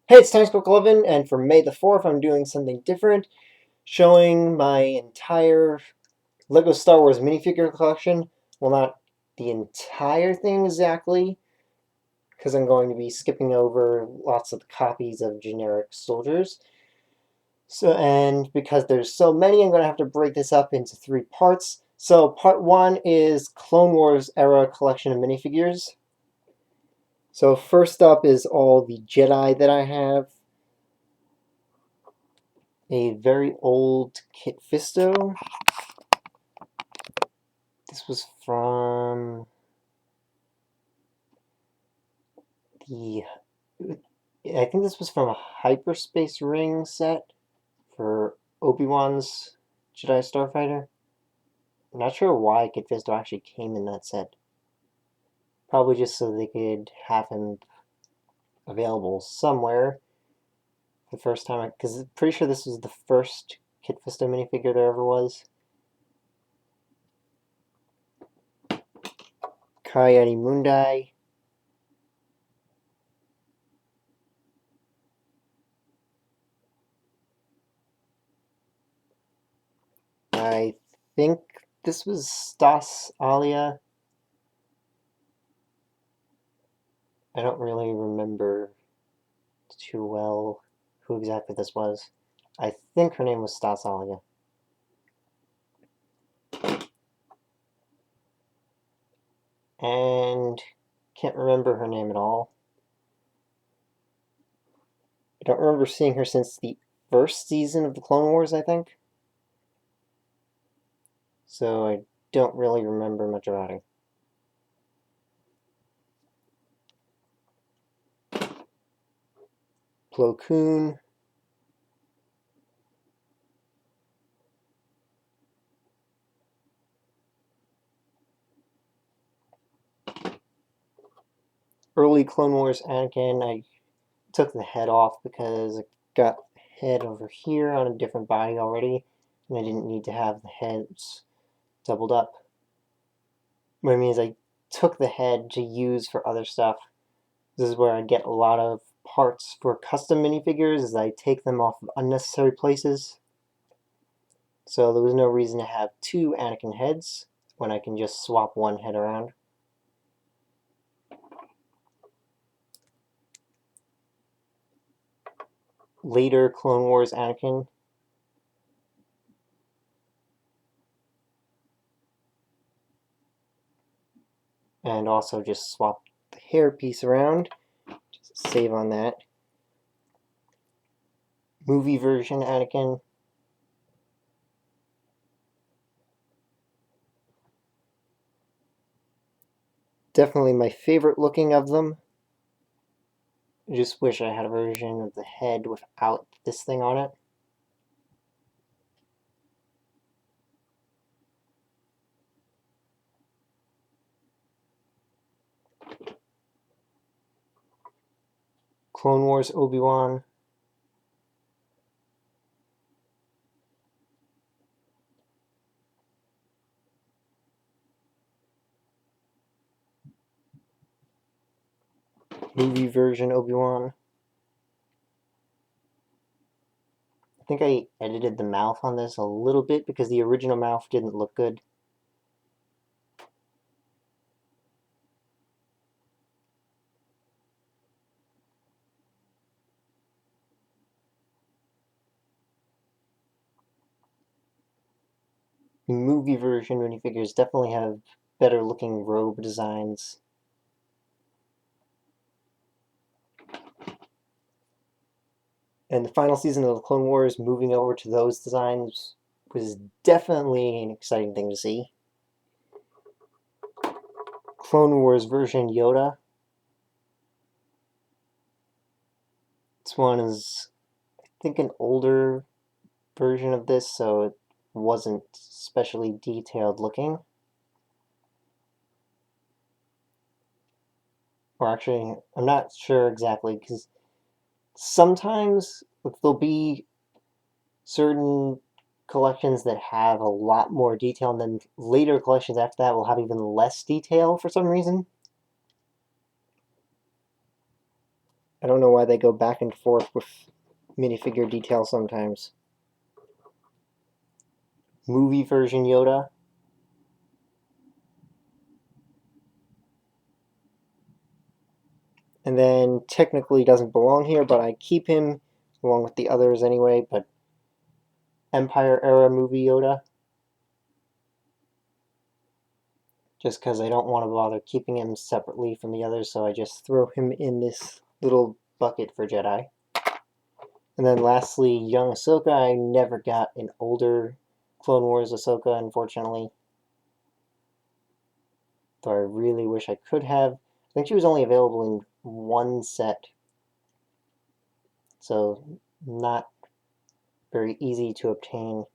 Hey, it's Times Square 11, and for May the 4th, I'm doing something different, showing my entire LEGO Star Wars minifigure collection. Well, not the entire thing exactly, because I'm going to be skipping over lots of copies of generic soldiers. And because there's so many, I'm going to have to break this up into three parts. So, part one is Clone Wars era collection of minifigures. So, first up is all the Jedi that I have. A very old Kit Fisto. This was from the. I think this was from a hyperspace ring set for Obi-Wan's Jedi Starfighter. I'm not sure why Kit Fisto actually came in that set. Probably just so they could have him available somewhere the first time. Because I'm pretty sure this was the first Kit Fisto minifigure there ever was. Kayani Mundai. I think this was Stas Alia. I don't really remember too well who exactly this was. I think her name was Stas Alia. And can't remember her name at all. I don't remember seeing her since the first season of the Clone Wars, I think. So I don't really remember much about her. Plo Koon. Early Clone Wars Anakin, I took the head off because I got the head over here on a different body already, and I didn't need to have the heads doubled up. What I mean is I took the head to use for other stuff. This is where I get a lot of parts for custom minifigures, is I take them off of unnecessary places. So there was no reason to have two Anakin heads when I can just swap one head around. Later Clone Wars Anakin. And also just swap the hair piece around. Just save on that. Movie version Anakin. Definitely my favorite looking of them. I just wish I had a version of the head without this thing on it. Clone Wars Obi-Wan. Movie version Obi-Wan. I think I edited the mouth on this a little bit because the original mouth didn't look good. The movie version minifigures definitely have better looking robe designs. And the final season of the Clone Wars moving over to those designs was definitely an exciting thing to see. Clone Wars version Yoda. This one is, I think, an older version of this, so it wasn't especially detailed looking. Or actually, I'm not sure exactly, because sometimes there'll be certain collections that have a lot more detail, and then later collections after that will have even less detail for some reason. I don't know why they go back and forth with minifigure details sometimes. Movie version Yoda. And then technically doesn't belong here, but I keep him along with the others anyway, but Empire era movie Yoda. Just because I don't want to bother keeping him separately from the others, so I just throw him in this little bucket for Jedi. And then lastly, young Ahsoka. I never got an older Clone Wars Ahsoka, unfortunately. Though I really wish I could have. I think she was only available in one set, so not very easy to obtain.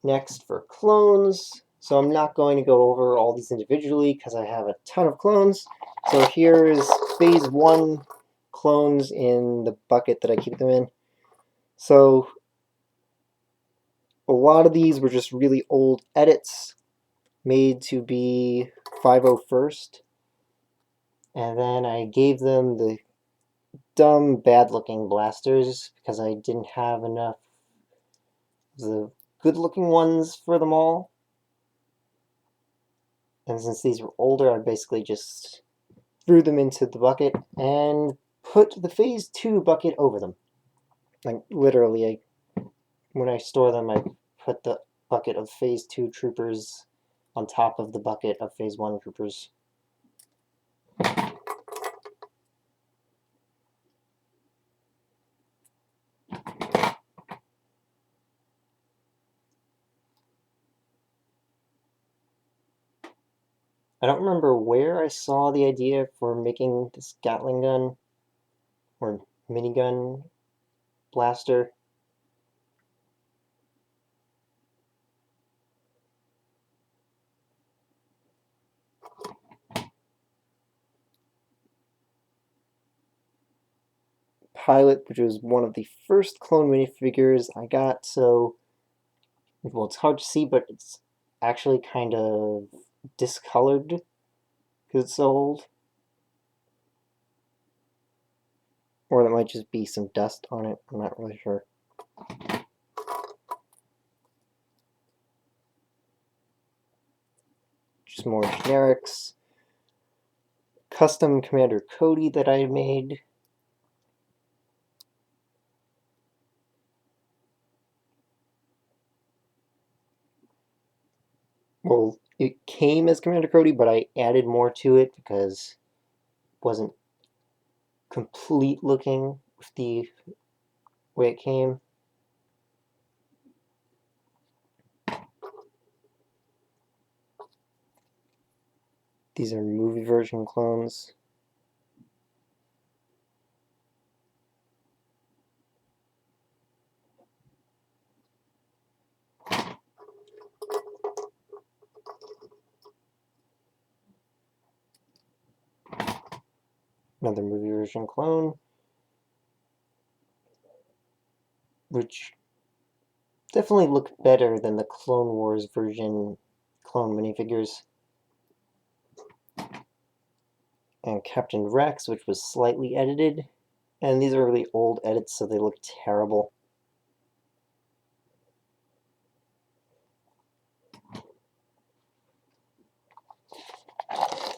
Next for clones. So I'm not going to go over all these individually because I have a ton of clones. So here is phase 1 clones in the bucket that I keep them in. So a lot of these were just really old edits made to be 501st. And then I gave them the dumb, bad-looking blasters because I didn't have enough of the good-looking ones for them all. And since these were older, I basically just threw them into the bucket and put the phase 2 bucket over them. Like, literally, when I store them, I put the bucket of phase 2 troopers on top of the bucket of phase 1 troopers. I don't remember where I saw the idea for making this Gatling gun or minigun blaster. Pilot, which was one of the first clone minifigures I got, so well, it's hard to see, but it's actually kind of discolored because it's so old. Or that might just be some dust on it, I'm not really sure. Just more generics. Custom Commander Cody that I made. Well, it came as Commander Cody, but I added more to it because it wasn't complete looking with the way it came. These are movie version clones. Another movie version clone, which definitely look better than the Clone Wars version clone minifigures. And Captain Rex, which was slightly edited. And these are really old edits, so they look terrible.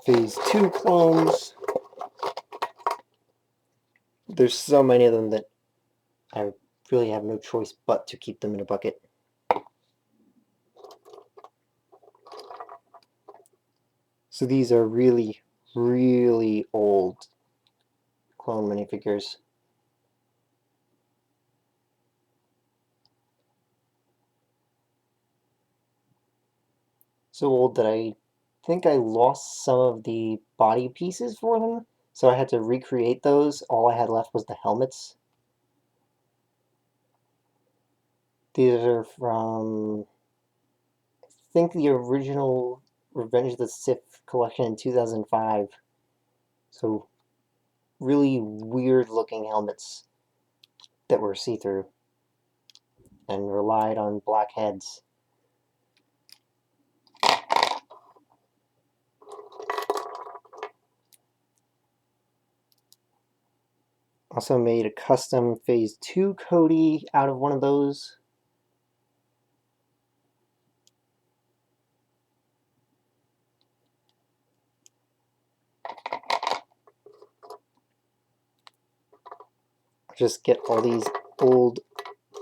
Phase 2 clones. There's so many of them that I really have no choice but to keep them in a bucket. So these are really, really old clone minifigures. So old that I think I lost some of the body pieces for them, so I had to recreate those. All I had left was the helmets. These are from, I think, the original Revenge of the Sith collection in 2005. So really weird looking helmets that were see-through and relied on black heads. Also made a custom Phase 2 Cody out of one of those. Just get all these old,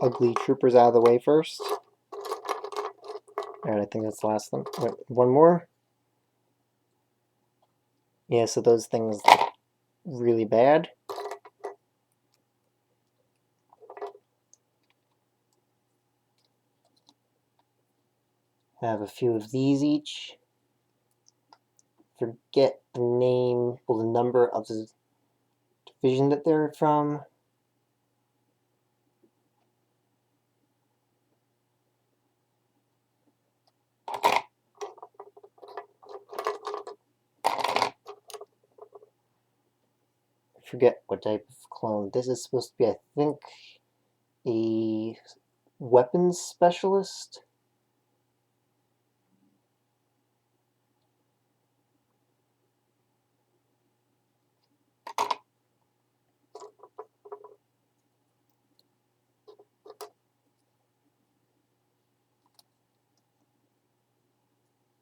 ugly troopers out of the way first. Alright, I think that's the last one. Wait, one more. Yeah, so those things look really bad. I have a few of these each. Forget the name or the number of the division that they're from. Forget what type of clone. This is supposed to be, I think, a weapons specialist.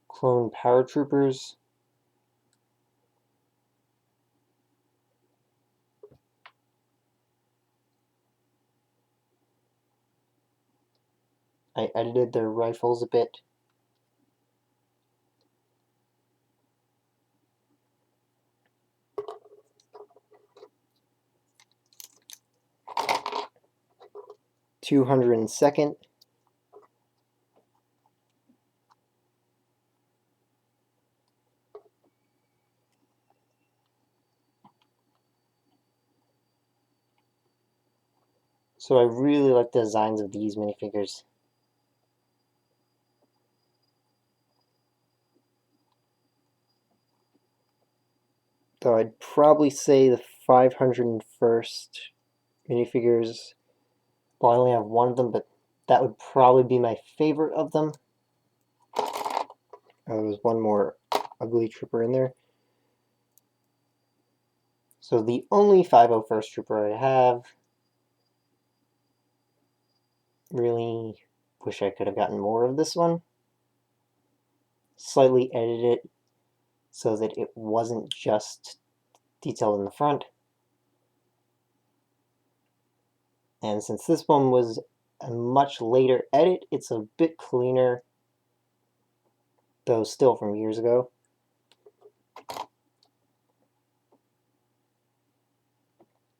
Clone paratroopers. I edited their rifles a bit. (202nd). So I really like the designs of these minifigures. Though I'd probably say the 501st minifigures, well, I only have one of them, but that would probably be my favorite of them. There was one more ugly trooper in there. So the only 501st trooper I have. Really wish I could have gotten more of this one. Slightly edited it so that it wasn't just detailed in the front. And since this one was a much later edit, it's a bit cleaner, though still from years ago.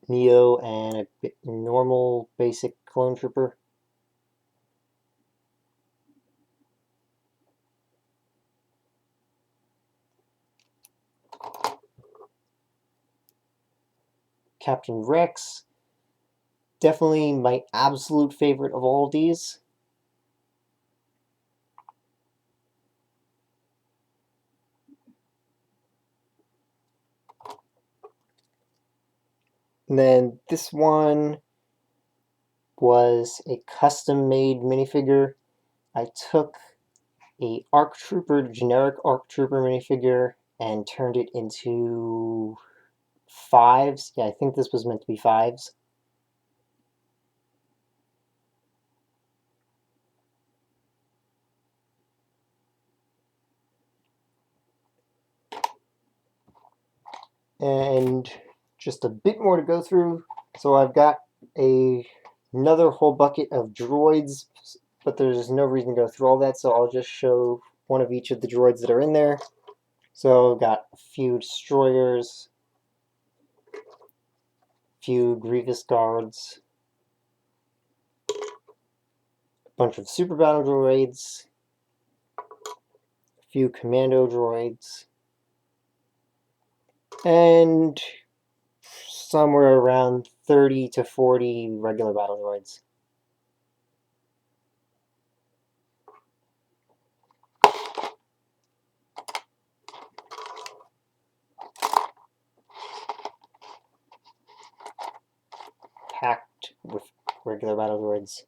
Neo and a normal basic clone trooper. Captain Rex, definitely my absolute favorite of all of these. And then this one was a custom-made minifigure. I took a ARC Trooper, generic ARC Trooper minifigure, and turned it into 5s. Yeah, I think this was meant to be 5s. And just a bit more to go through. So I've got another whole bucket of droids, but there's no reason to go through all that, so I'll just show one of each of the droids that are in there. So I've got a few destroyers, a few Grievous guards, a bunch of super battle droids, a few commando droids, and somewhere around 30 to 40 regular battle droids. Packed with regular battle droids.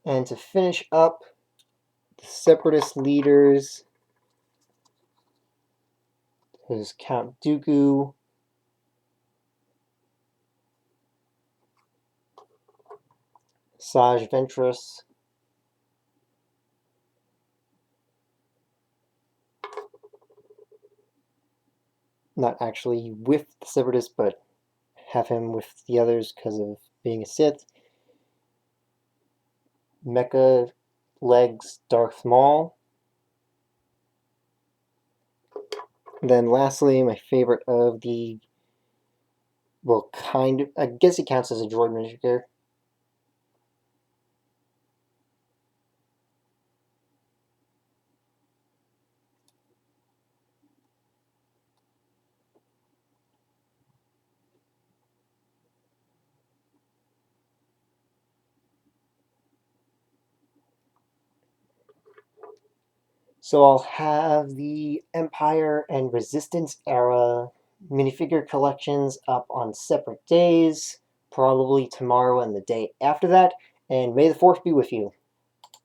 And to finish up, the Separatist leaders. There's Count Dooku, Saj Ventress, not actually with the Separatists, but have him with the others because of being a Sith. Mecha Legs Darth Maul. And then lastly, my favorite of the, well, kind of, I guess he counts as a droid minifigure. So I'll have the Empire and Resistance era minifigure collections up on separate days, probably tomorrow and the day after that, and may the Force be with you.